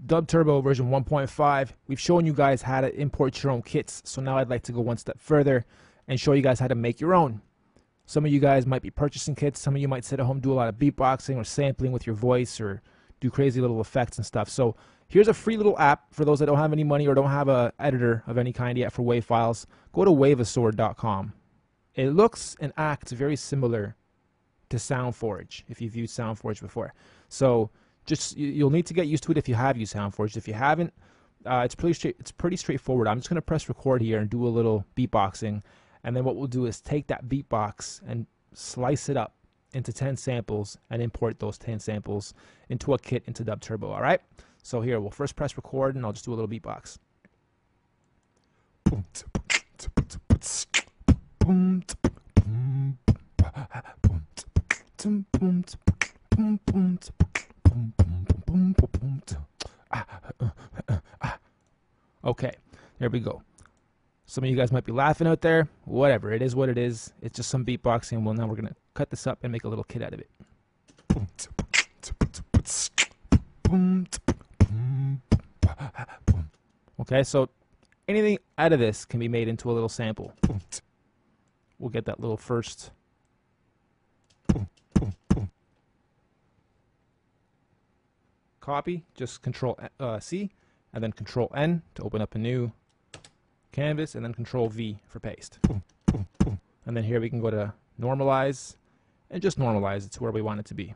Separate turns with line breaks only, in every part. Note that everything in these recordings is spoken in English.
DubTurbo version 1.5, we've shown you guys how to import your own kits, so now I'd like to go one step further and show you guys how to make your own. Some of you guys might be purchasing kits, some of you might sit at home, do a lot of beatboxing or sampling with your voice or do crazy little effects and stuff. So here's a free little app for those that don't have any money or don't have an editor of any kind yet for WAV files. Go to waveasword.com. It looks and acts very similar to SoundForge, if you've used SoundForge before. So you'll need to get used to it if you have used SoundForge. If you haven't, it's pretty straightforward. I'm just going to press record here and do a little beatboxing, and then what we'll do is take that beatbox and slice it up into 10 samples and import those 10 samples into a kit into DubTurbo. All right. So here we'll first press record, and I'll just do a little beatbox. Okay, there we go. Some of you guys might be laughing out there. Whatever, it is what it is. It's just some beatboxing. Well, now we're going to cut this up and make a little kit out of it. Okay, so anything out of this can be made into a little sample. We'll get that little first. Copy, just Control C, and then Control N to open up a new canvas, and then Control V for paste. And then here we can go to normalize, and just normalize it to where we want it to be.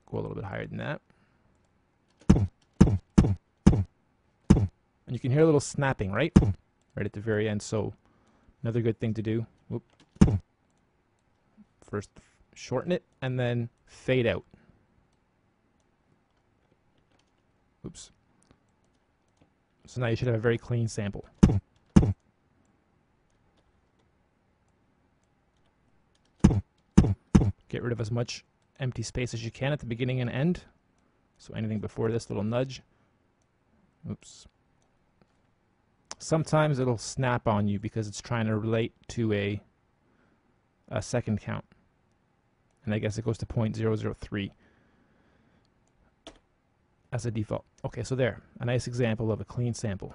Go a little bit higher than that. And you can hear a little snapping, right? Right at the very end. So another good thing to do. Whoop. First shorten it, and then fade out. Oops. So now you should have a very clean sample. Get rid of as much empty space as you can at the beginning and end. So anything before this little nudge. Oops. Sometimes it'll snap on you because it's trying to relate to a second count. And I guess it goes to 0.003 as a default. Okay, so there, a nice example of a clean sample.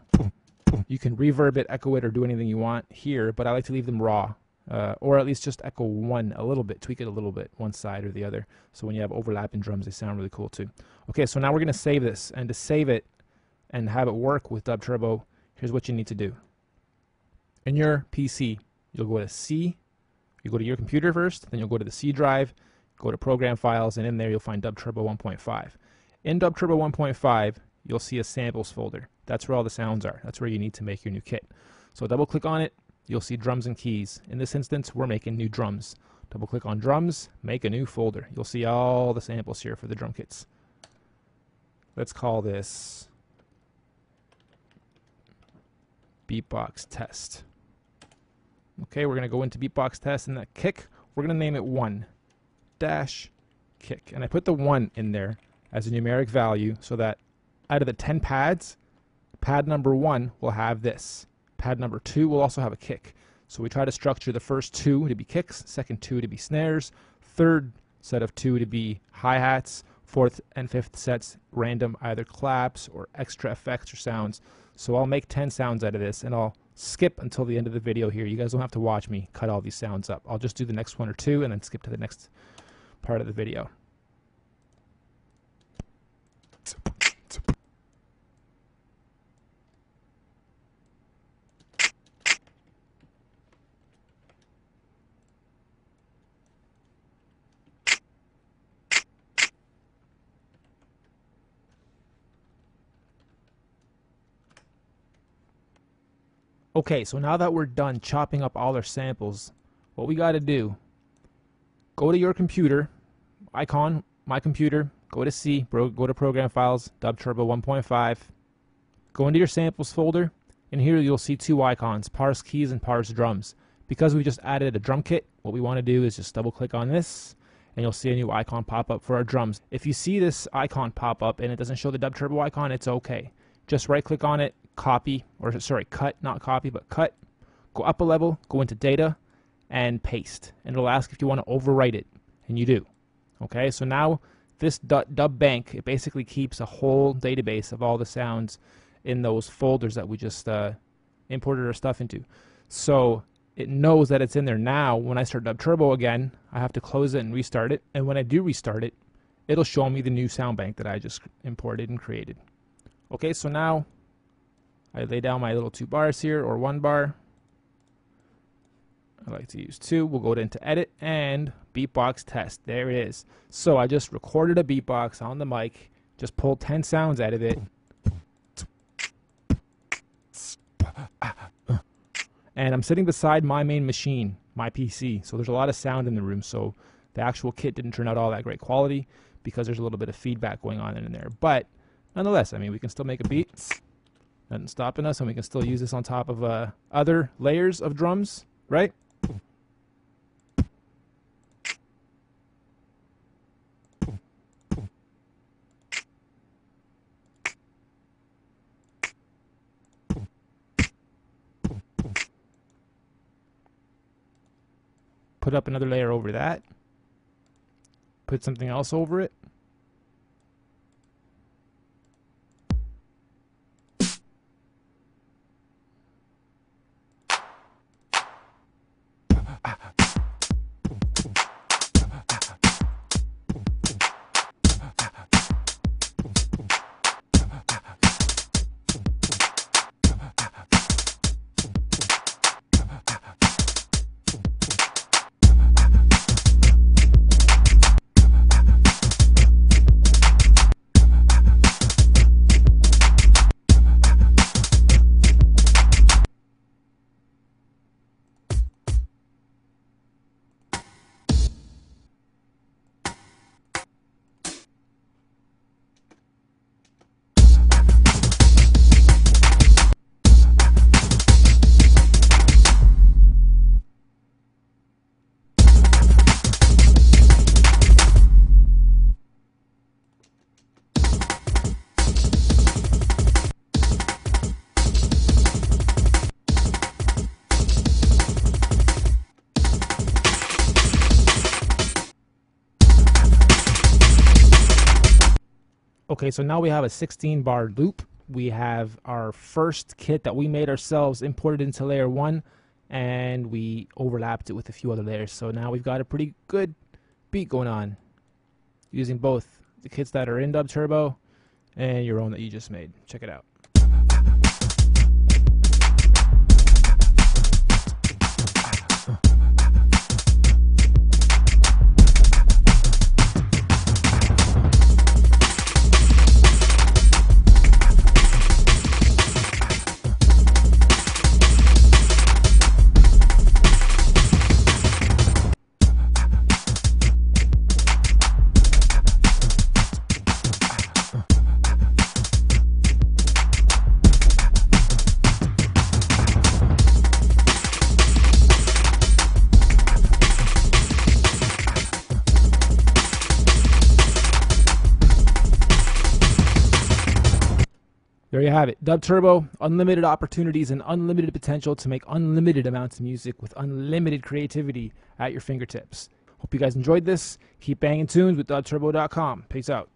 You can reverb it, echo it, or do anything you want here, but I like to leave them raw, or at least just echo one a little bit, tweak it a little bit, one side or the other. So when you have overlapping drums, they sound really cool too. Okay, so now we're going to save this, and to save it and have it work with DubTurbo, here's what you need to do. In your PC, you'll go to C, you go to your computer first, then you'll go to the C drive, go to Program Files, and in there you'll find DubTurbo 1.5. In DubTurbo 1.5, you'll see a samples folder. That's where all the sounds are. That's where you need to make your new kit. So double click on it, you'll see drums and keys. In this instance, we're making new drums. Double click on drums, make a new folder. You'll see all the samples here for the drum kits. Let's call this Beatbox Test. Okay, we're going to go into Beatbox Test, and that kick, we're going to name it 1-kick. And I put the 1 in there as a numeric value so that out of the 10 pads, pad number 1 will have this. Pad number 2 will also have a kick. So we try to structure the first 2 to be kicks, second 2 to be snares, third set of 2 to be hi-hats, fourth and fifth sets random either claps or extra effects or sounds. So I'll make 10 sounds out of this, and I'll skip until the end of the video here. You guys don't have to watch me cut all these sounds up. I'll just do the next 1 or 2 and then skip to the next part of the video. Okay, so now that we're done chopping up all our samples, what we got to do, go to your computer, icon, my computer, go to C, go to Program Files, DubTurbo 1.5, go into your samples folder, and here you'll see 2 icons, parse keys and parse drums. Because we just added a drum kit, what we want to do is just double click on this, and you'll see a new icon pop up for our drums. If you see this icon pop up and it doesn't show the DubTurbo icon, it's okay. Just right click on it, copy, or sorry, cut, not copy, but cut. Go up a level, go into data, and paste. And it'll ask if you want to overwrite it, and you do. Okay, so now this dub bank, it basically keeps a whole database of all the sounds in those folders that we just imported our stuff into. So it knows that it's in there. Now when I start DubTurbo again, I have to close it and restart it, and when I do restart it, it'll show me the new sound bank that I just imported and created. Okay, so now I lay down my little 2 bars here, or 1 bar. I like to use 2. We'll go into edit and beatbox test. There it is. So I just recorded a beatbox on the mic, just pulled 10 sounds out of it. And I'm sitting beside my main machine, my PC. So there's a lot of sound in the room. So the actual kit didn't turn out all that great quality because there's a little bit of feedback going on in there. But nonetheless, I mean, we can still make a beat. Nothing stopping us, and we can still use this on top of other layers of drums, right? Put up another layer over that. Put something else over it. Okay, so now we have a 16-bar loop. We have our first kit that we made ourselves imported into layer 1, and we overlapped it with a few other layers. So now we've got a pretty good beat going on using both the kits that are in DubTurbo and your own that you just made. Check it out. There you have it. DubTurbo, unlimited opportunities and unlimited potential to make unlimited amounts of music with unlimited creativity at your fingertips. Hope you guys enjoyed this. Keep banging tunes with DubTurbo.com. Peace out.